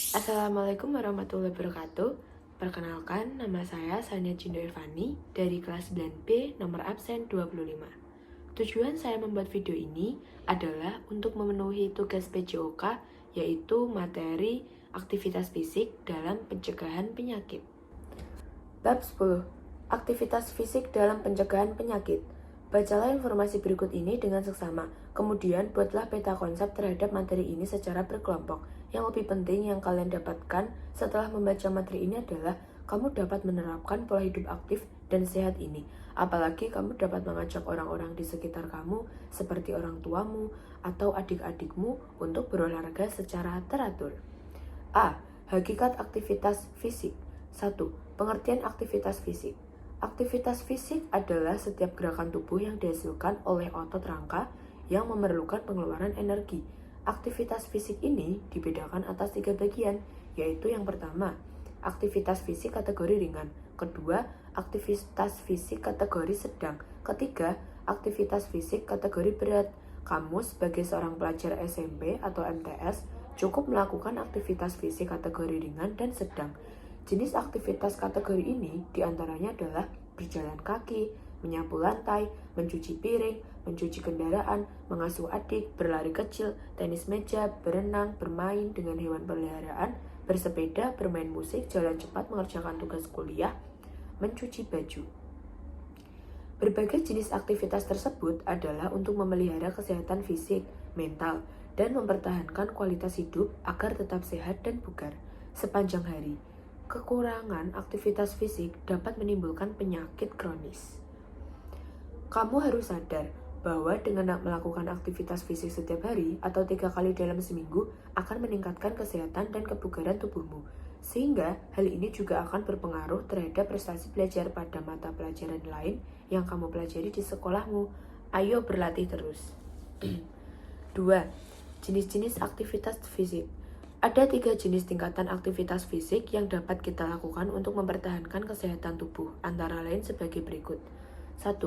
Assalamualaikum warahmatullahi wabarakatuh. Perkenalkan, nama saya Sania Cindo Irvani dari kelas 9B nomor absen 25. Tujuan saya membuat video ini adalah untuk memenuhi tugas PJOK, yaitu materi aktivitas fisik dalam pencegahan penyakit. Bab 10. Aktivitas fisik dalam pencegahan penyakit. Bacalah informasi berikut ini dengan seksama. Kemudian buatlah peta konsep terhadap materi ini secara berkelompok. Yang lebih penting yang kalian dapatkan setelah membaca materi ini adalah kamu dapat menerapkan pola hidup aktif dan sehat ini. Apalagi kamu dapat mengajak orang-orang di sekitar kamu seperti orang tuamu atau adik-adikmu untuk berolahraga secara teratur. A. Hakikat aktivitas fisik. 1. Pengertian aktivitas fisik. Aktivitas fisik adalah setiap gerakan tubuh yang dihasilkan oleh otot rangka yang memerlukan pengeluaran energi. Aktivitas fisik ini dibedakan atas 3 bagian, yaitu yang pertama, aktivitas fisik kategori ringan. Kedua, aktivitas fisik kategori sedang. Ketiga, aktivitas fisik kategori berat. Kamu sebagai seorang pelajar SMP atau MTS cukup melakukan aktivitas fisik kategori ringan dan sedang. Jenis aktivitas kategori ini diantaranya adalah berjalan kaki, menyapu lantai, mencuci piring, mencuci kendaraan, mengasuh adik, berlari kecil, tenis meja, berenang, bermain dengan hewan peliharaan, bersepeda, bermain musik, jalan cepat, mengerjakan tugas kuliah, mencuci baju. Berbagai jenis aktivitas tersebut adalah untuk memelihara kesehatan fisik, mental, dan mempertahankan kualitas hidup agar tetap sehat dan bugar sepanjang hari. Kekurangan aktivitas fisik dapat menimbulkan penyakit kronis. Kamu harus sadar bahwa dengan melakukan aktivitas fisik setiap hari atau 3 kali dalam seminggu akan meningkatkan kesehatan dan kebugaran tubuhmu. Sehingga hal ini juga akan berpengaruh terhadap prestasi belajar pada mata pelajaran lain yang kamu pelajari di sekolahmu. Ayo berlatih terus. 2. Jenis-jenis aktivitas fisik. Ada 3 jenis tingkatan aktivitas fisik yang dapat kita lakukan untuk mempertahankan kesehatan tubuh, antara lain sebagai berikut. 1.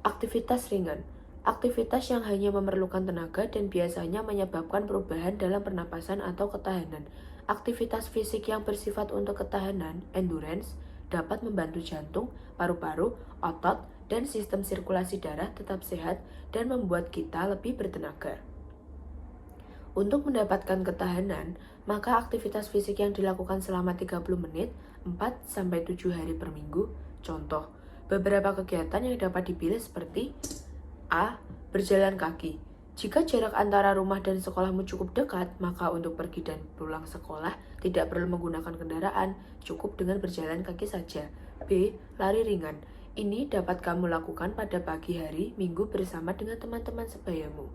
Aktivitas ringan. Aktivitas yang hanya memerlukan tenaga dan biasanya menyebabkan perubahan dalam pernapasan atau ketahanan. Aktivitas fisik yang bersifat untuk ketahanan, endurance, dapat membantu jantung, paru-paru, otot, dan sistem sirkulasi darah tetap sehat dan membuat kita lebih bertenaga. Untuk mendapatkan ketahanan, maka aktivitas fisik yang dilakukan selama 30 menit, 4-7 hari per minggu. Contoh, beberapa kegiatan yang dapat dipilih seperti A. Berjalan kaki. Jika jarak antara rumah dan sekolahmu cukup dekat, maka untuk pergi dan pulang sekolah tidak perlu menggunakan kendaraan, cukup dengan berjalan kaki saja. B. Lari ringan. Ini dapat kamu lakukan pada pagi hari, minggu bersama dengan teman-teman sebayamu.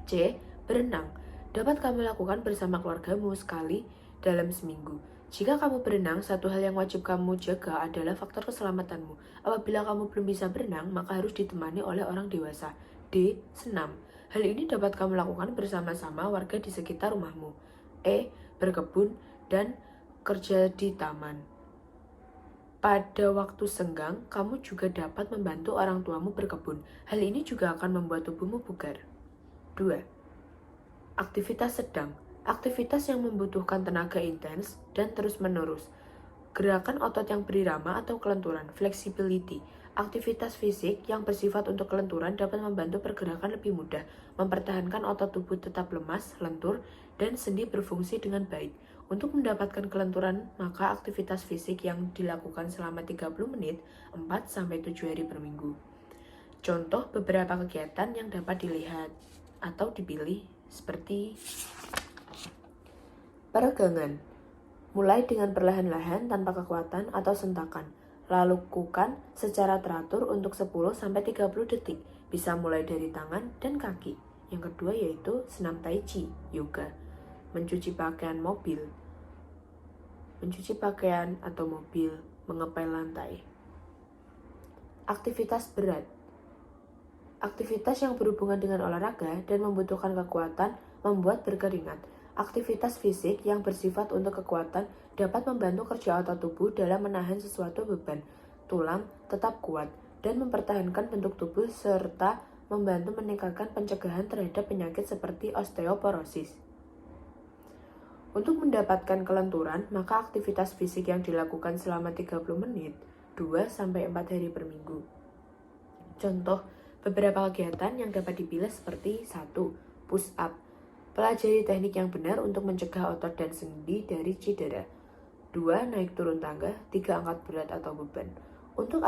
C. Berenang. Dapat kamu lakukan bersama keluargamu sekali dalam seminggu. Jika kamu berenang, satu hal yang wajib kamu jaga adalah faktor keselamatanmu. Apabila kamu belum bisa berenang, maka harus ditemani oleh orang dewasa. D. Senam. Hal ini dapat kamu lakukan bersama-sama warga di sekitar rumahmu. E. Berkebun dan kerja di taman. Pada waktu senggang, kamu juga dapat membantu orang tuamu berkebun. Hal ini juga akan membuat tubuhmu bugar. 2. Aktivitas sedang. Aktivitas yang membutuhkan tenaga intens dan terus-menerus. Gerakan otot yang berirama atau kelenturan, flexibility. Aktivitas fisik yang bersifat untuk kelenturan dapat membantu pergerakan lebih mudah, mempertahankan otot tubuh tetap lemas, lentur, dan sendi berfungsi dengan baik. Untuk mendapatkan kelenturan, maka aktivitas fisik yang dilakukan selama 30 menit, 4-7 hari per minggu. Contoh beberapa kegiatan yang dapat dilihat atau dipilih seperti peregangan. Mulai dengan perlahan-lahan tanpa kekuatan atau sentakan. Lakukan secara teratur untuk 10-30 detik. Bisa mulai dari tangan dan kaki. Yang kedua yaitu senam tai chi, yoga. Mencuci pakaian mobil. Mencuci pakaian atau mobil, mengepel lantai. Aktivitas berat. Aktivitas yang berhubungan dengan olahraga dan membutuhkan kekuatan membuat berkeringat. Aktivitas fisik yang bersifat untuk kekuatan dapat membantu kerja otot tubuh dalam menahan sesuatu beban. Tulang tetap kuat dan mempertahankan bentuk tubuh serta membantu meningkatkan pencegahan terhadap penyakit seperti osteoporosis. Untuk mendapatkan kelenturan, maka aktivitas fisik yang dilakukan selama 30 menit, 2-4 hari per minggu. Contoh, beberapa kegiatan yang dapat dipilih seperti 1. Push up. Pelajari teknik yang benar untuk mencegah otot dan sendi dari cedera. 2. Naik turun tangga. 3. Angkat berat atau beban. Untuk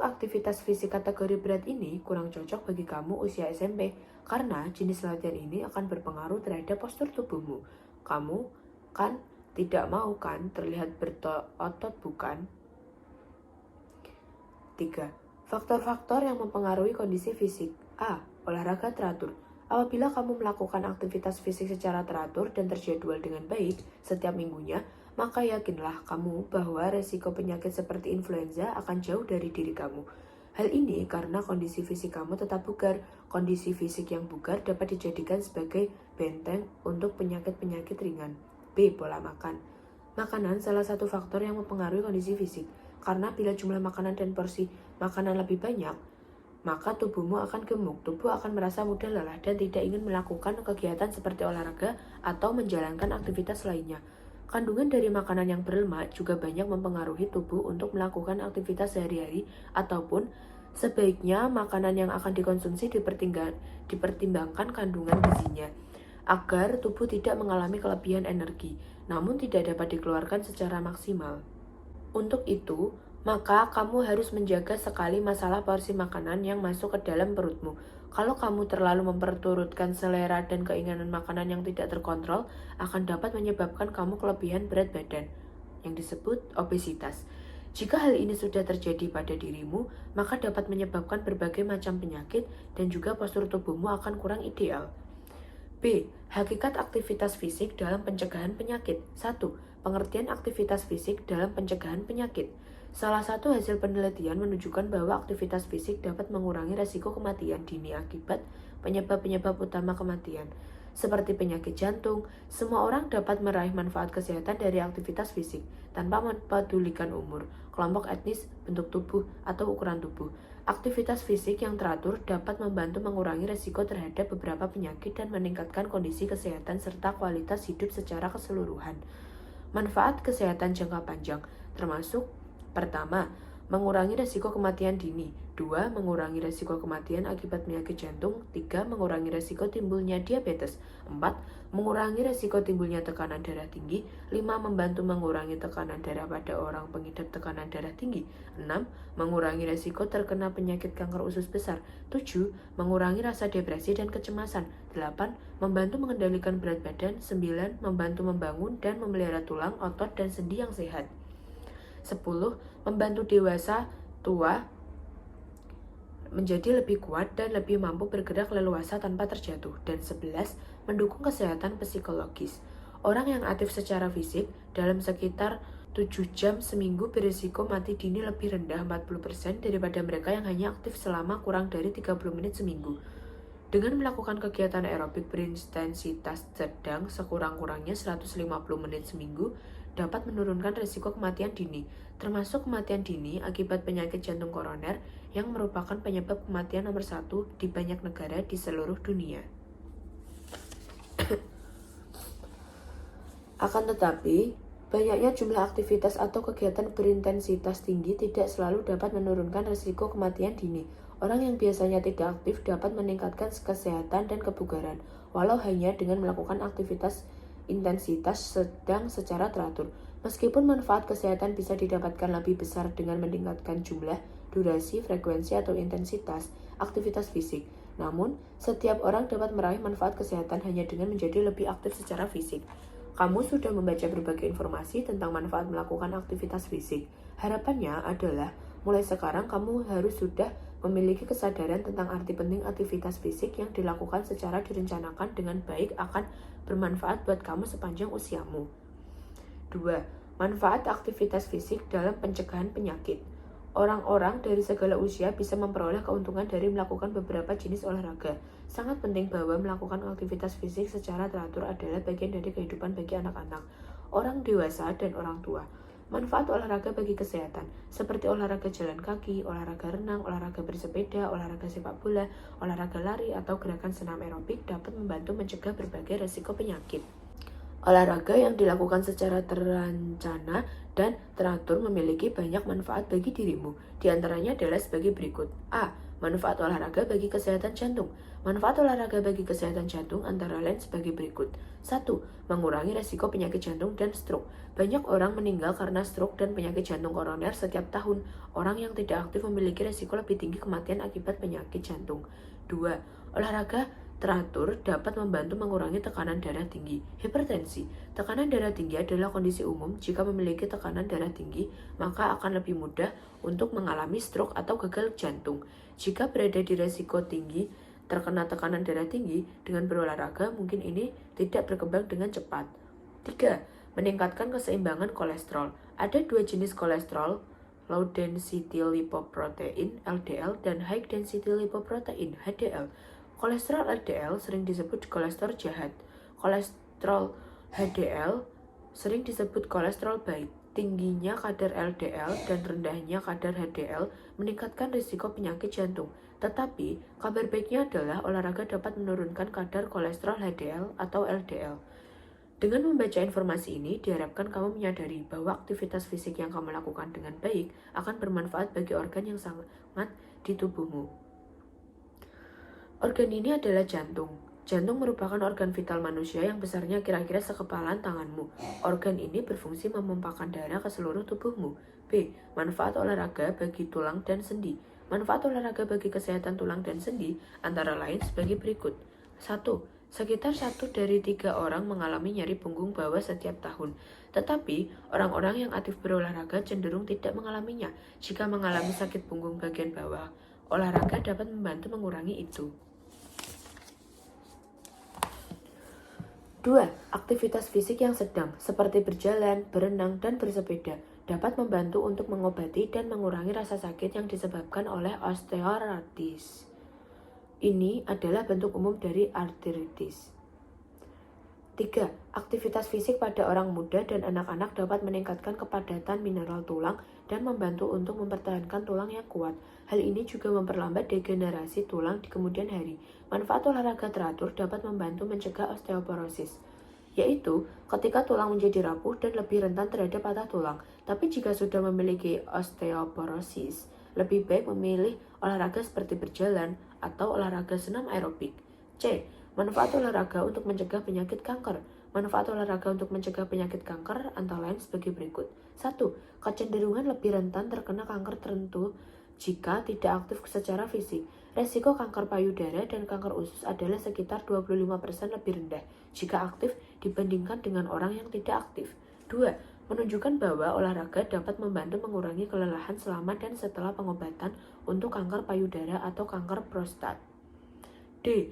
aktivitas fisik kategori berat ini kurang cocok bagi kamu usia SMP karena jenis latihan ini akan berpengaruh terhadap postur tubuhmu. Kamu kan tidak mau kan terlihat berotot, bukan? 3. Faktor-faktor yang mempengaruhi kondisi fisik. A. Olahraga teratur. Apabila kamu melakukan aktivitas fisik secara teratur dan terjadwal dengan baik setiap minggunya, maka yakinlah kamu bahwa resiko penyakit seperti influenza akan jauh dari diri kamu. Hal ini karena kondisi fisik kamu tetap bugar. Kondisi fisik yang bugar dapat dijadikan sebagai benteng untuk penyakit-penyakit ringan. B. Pola makan. Makanan salah satu faktor yang mempengaruhi kondisi fisik. Karena bila jumlah makanan dan porsi makanan lebih banyak, maka tubuhmu akan gemuk, tubuh akan merasa mudah lelah dan tidak ingin melakukan kegiatan seperti olahraga atau menjalankan aktivitas lainnya. Kandungan dari makanan yang berlemak juga banyak mempengaruhi tubuh untuk melakukan aktivitas sehari-hari ataupun sebaiknya makanan yang akan dikonsumsi dipertimbangkan kandungan gizinya agar tubuh tidak mengalami kelebihan energi, namun tidak dapat dikeluarkan secara maksimal. Untuk itu, maka kamu harus menjaga sekali masalah porsi makanan yang masuk ke dalam perutmu. Kalau kamu terlalu memperturutkan selera dan keinginan makanan yang tidak terkontrol, akan dapat menyebabkan kamu kelebihan berat badan, yang disebut obesitas. Jika hal ini sudah terjadi pada dirimu, maka dapat menyebabkan berbagai macam penyakit dan juga postur tubuhmu akan kurang ideal. B. Hakikat aktivitas fisik dalam pencegahan penyakit. 1. Pengertian aktivitas fisik dalam pencegahan penyakit. Salah satu hasil penelitian menunjukkan bahwa aktivitas fisik dapat mengurangi resiko kematian dini akibat penyebab-penyebab utama kematian, seperti penyakit jantung. Semua orang dapat meraih manfaat kesehatan dari aktivitas fisik, tanpa mempedulikan umur, kelompok etnis, bentuk tubuh, atau ukuran tubuh. Aktivitas fisik yang teratur dapat membantu mengurangi resiko terhadap beberapa penyakit dan meningkatkan kondisi kesehatan serta kualitas hidup secara keseluruhan. Manfaat kesehatan jangka panjang termasuk: pertama, mengurangi resiko kematian dini. 2. Mengurangi resiko kematian akibat penyakit jantung. 3. Mengurangi resiko timbulnya diabetes. 4. Mengurangi resiko timbulnya tekanan darah tinggi. 5. Membantu mengurangi tekanan darah pada orang pengidap tekanan darah tinggi. 6. Mengurangi resiko terkena penyakit kanker usus besar. 7. Mengurangi rasa depresi dan kecemasan. 8. Membantu mengendalikan berat badan. 9. Membantu membangun dan memelihara tulang, otot, dan sendi yang sehat. 10. Membantu dewasa tua menjadi lebih kuat dan lebih mampu bergerak leluasa tanpa terjatuh. Dan 11. Mendukung kesehatan psikologis. Orang yang aktif secara fisik dalam sekitar 7 jam seminggu berisiko mati dini lebih rendah 40% daripada mereka yang hanya aktif selama kurang dari 30 menit seminggu. Dengan melakukan kegiatan aerobik berintensitas sedang sekurang-kurangnya 150 menit seminggu, dapat menurunkan risiko kematian dini, termasuk kematian dini akibat penyakit jantung koroner yang merupakan penyebab kematian nomor 1 di banyak negara di seluruh dunia. Akan tetapi, banyaknya jumlah aktivitas atau kegiatan berintensitas tinggi tidak selalu dapat menurunkan risiko kematian dini. Orang yang biasanya tidak aktif dapat meningkatkan kesehatan dan kebugaran, walau hanya dengan melakukan aktivitas intensitas sedang secara teratur. Meskipun manfaat kesehatan bisa didapatkan lebih besar dengan meningkatkan jumlah, durasi, frekuensi, atau intensitas aktivitas fisik, namun setiap orang dapat meraih manfaat kesehatan hanya dengan menjadi lebih aktif secara fisik. Kamu sudah membaca berbagai informasi tentang manfaat melakukan aktivitas fisik. Harapannya adalah mulai sekarang kamu harus sudah memiliki kesadaran tentang arti penting aktivitas fisik yang dilakukan secara direncanakan dengan baik akan bermanfaat buat kamu sepanjang usiamu. 2. Manfaat aktivitas fisik dalam pencegahan penyakit. Orang-orang dari segala usia bisa memperoleh keuntungan dari melakukan beberapa jenis olahraga. Sangat penting bahwa melakukan aktivitas fisik secara teratur adalah bagian dari kehidupan bagi anak-anak, orang dewasa, dan orang tua. Manfaat olahraga bagi kesehatan, seperti olahraga jalan kaki, olahraga renang, olahraga bersepeda, olahraga sepak bola, olahraga lari, atau gerakan senam aerobik dapat membantu mencegah berbagai resiko penyakit. Olahraga yang dilakukan secara terencana dan teratur memiliki banyak manfaat bagi dirimu. Di antaranya adalah sebagai berikut. A. Manfaat olahraga bagi kesehatan jantung. Manfaat olahraga bagi kesehatan jantung antara lain sebagai berikut. 1. Mengurangi resiko penyakit jantung dan stroke. Banyak orang meninggal karena stroke dan penyakit jantung koroner setiap tahun. Orang yang tidak aktif memiliki resiko lebih tinggi kematian akibat penyakit jantung. 2. Olahraga teratur dapat membantu mengurangi tekanan darah tinggi. Hipertensi. Tekanan darah tinggi adalah kondisi umum. Jika memiliki tekanan darah tinggi, maka akan lebih mudah untuk mengalami stroke atau gagal jantung. Jika berada di resiko tinggi terkena tekanan darah tinggi, dengan berolahraga mungkin ini tidak berkembang dengan cepat. 3. Meningkatkan keseimbangan kolesterol. Ada dua jenis kolesterol, low density lipoprotein (LDL) dan high density lipoprotein (HDL). Kolesterol LDL sering disebut kolesterol jahat. Kolesterol HDL sering disebut kolesterol baik. Tingginya kadar LDL dan rendahnya kadar HDL meningkatkan risiko penyakit jantung. Tetapi, kabar baiknya adalah olahraga dapat menurunkan kadar kolesterol HDL atau LDL. Dengan membaca informasi ini, diharapkan kamu menyadari bahwa aktivitas fisik yang kamu lakukan dengan baik akan bermanfaat bagi organ yang sangat di tubuhmu. Organ ini adalah jantung. Jantung merupakan organ vital manusia yang besarnya kira-kira sekepalan tanganmu. Organ ini berfungsi memompahkan darah ke seluruh tubuhmu. B. Manfaat olahraga bagi tulang dan sendi. Manfaat olahraga bagi kesehatan tulang dan sendi antara lain sebagai berikut. 1. Sekitar 1 dari 3 orang mengalami nyeri punggung bawah setiap tahun. Tetapi, orang-orang yang aktif berolahraga cenderung tidak mengalaminya. Jika mengalami sakit punggung bagian bawah, olahraga dapat membantu mengurangi itu. 2. Aktivitas fisik yang sedang, seperti berjalan, berenang, dan bersepeda, dapat membantu untuk mengobati dan mengurangi rasa sakit yang disebabkan oleh osteoartritis. Ini adalah bentuk umum dari artritis. 3. Aktivitas fisik pada orang muda dan anak-anak dapat meningkatkan kepadatan mineral tulang dan membantu untuk mempertahankan tulang yang kuat. Hal ini juga memperlambat degenerasi tulang di kemudian hari. Manfaat olahraga teratur dapat membantu mencegah osteoporosis, yaitu ketika tulang menjadi rapuh dan lebih rentan terhadap patah tulang. Tapi jika sudah memiliki osteoporosis, lebih baik memilih olahraga seperti berjalan atau olahraga senam aerobik. C. Manfaat olahraga untuk mencegah penyakit kanker. Manfaat olahraga untuk mencegah penyakit kanker antara lain sebagai berikut. 1. Kecenderungan lebih rentan terkena kanker tertentu jika tidak aktif secara fisik. Resiko kanker payudara dan kanker usus adalah sekitar 25% lebih rendah jika aktif dibandingkan dengan orang yang tidak aktif. 2. Menunjukkan bahwa olahraga dapat membantu mengurangi kelelahan selama dan setelah pengobatan untuk kanker payudara atau kanker prostat. D.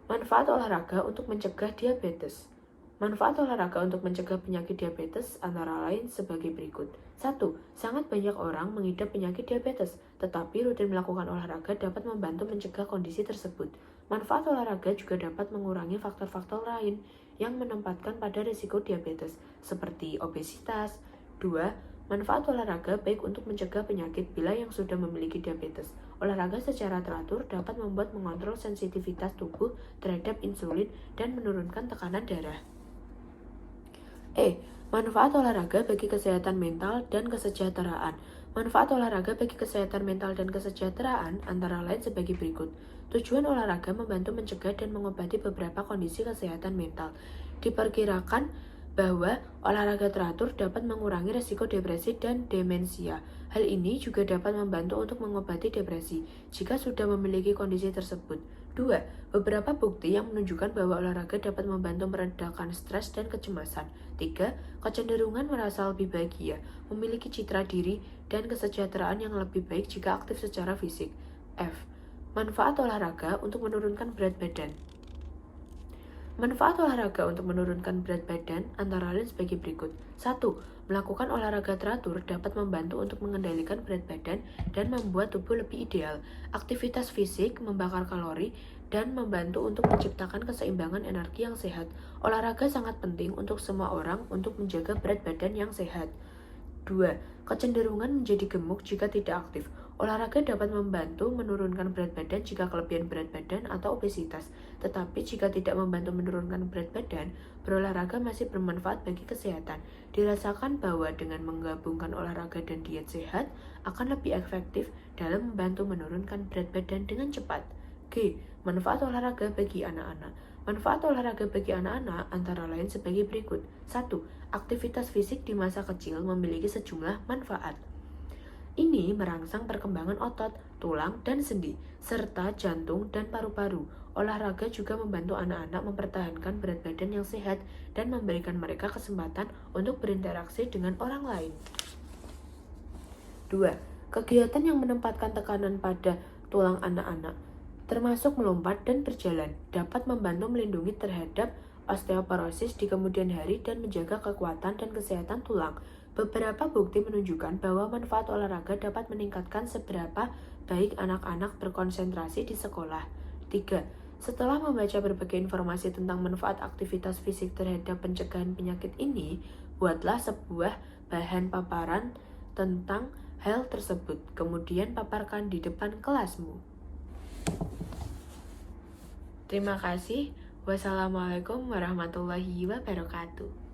Manfaat olahraga untuk mencegah diabetes. Manfaat olahraga untuk mencegah penyakit diabetes antara lain sebagai berikut. 1. Sangat banyak orang mengidap penyakit diabetes, tetapi rutin melakukan olahraga dapat membantu mencegah kondisi tersebut. Manfaat olahraga juga dapat mengurangi faktor-faktor lain yang menempatkan pada risiko diabetes, seperti obesitas. 2. Manfaat olahraga baik untuk mencegah penyakit bila yang sudah memiliki diabetes. Olahraga secara teratur dapat membuat mengontrol sensitivitas tubuh terhadap insulin dan menurunkan tekanan darah. E. Manfaat olahraga bagi kesehatan mental dan kesejahteraan. Manfaat olahraga bagi kesehatan mental dan kesejahteraan antara lain sebagai berikut. Tujuan olahraga membantu mencegah dan mengobati beberapa kondisi kesehatan mental. Diperkirakan bahwa olahraga teratur dapat mengurangi risiko depresi dan demensia. Hal ini juga dapat membantu untuk mengobati depresi jika sudah memiliki kondisi tersebut. 2. Beberapa bukti yang menunjukkan bahwa olahraga dapat membantu meredakan stres dan kecemasan. 3. Kecenderungan merasa lebih bahagia, memiliki citra diri, dan kesejahteraan yang lebih baik jika aktif secara fisik. F. Manfaat olahraga untuk menurunkan berat badan. Manfaat olahraga untuk menurunkan berat badan antara lain sebagai berikut. 1. Melakukan olahraga teratur dapat membantu untuk mengendalikan berat badan dan membuat tubuh lebih ideal. Aktivitas fisik membakar kalori dan membantu untuk menciptakan keseimbangan energi yang sehat. Olahraga sangat penting untuk semua orang untuk menjaga berat badan yang sehat. 2. Kecenderungan menjadi gemuk jika tidak aktif. Olahraga dapat membantu menurunkan berat badan jika kelebihan berat badan atau obesitas, tetapi jika tidak membantu menurunkan berat badan, berolahraga masih bermanfaat bagi kesehatan. Dirasakan bahwa dengan menggabungkan olahraga dan diet sehat akan lebih efektif dalam membantu menurunkan berat badan dengan cepat. G. Manfaat olahraga bagi anak-anak. Manfaat olahraga bagi anak-anak antara lain sebagai berikut. 1. Aktivitas fisik di masa kecil memiliki sejumlah manfaat. Ini merangsang perkembangan otot, tulang, dan sendi, serta jantung dan paru-paru. Olahraga juga membantu anak-anak mempertahankan berat badan yang sehat dan memberikan mereka kesempatan untuk berinteraksi dengan orang lain. 2. Kegiatan yang menempatkan tekanan pada tulang anak-anak, termasuk melompat dan berjalan, dapat membantu melindungi terhadap osteoporosis di kemudian hari dan menjaga kekuatan dan kesehatan tulang. Beberapa bukti menunjukkan bahwa manfaat olahraga dapat meningkatkan seberapa baik anak-anak berkonsentrasi di sekolah. 3. Setelah membaca berbagai informasi tentang manfaat aktivitas fisik terhadap pencegahan penyakit ini, buatlah sebuah bahan paparan tentang hal tersebut, kemudian paparkan di depan kelasmu. Terima kasih. Wassalamualaikum warahmatullahi wabarakatuh.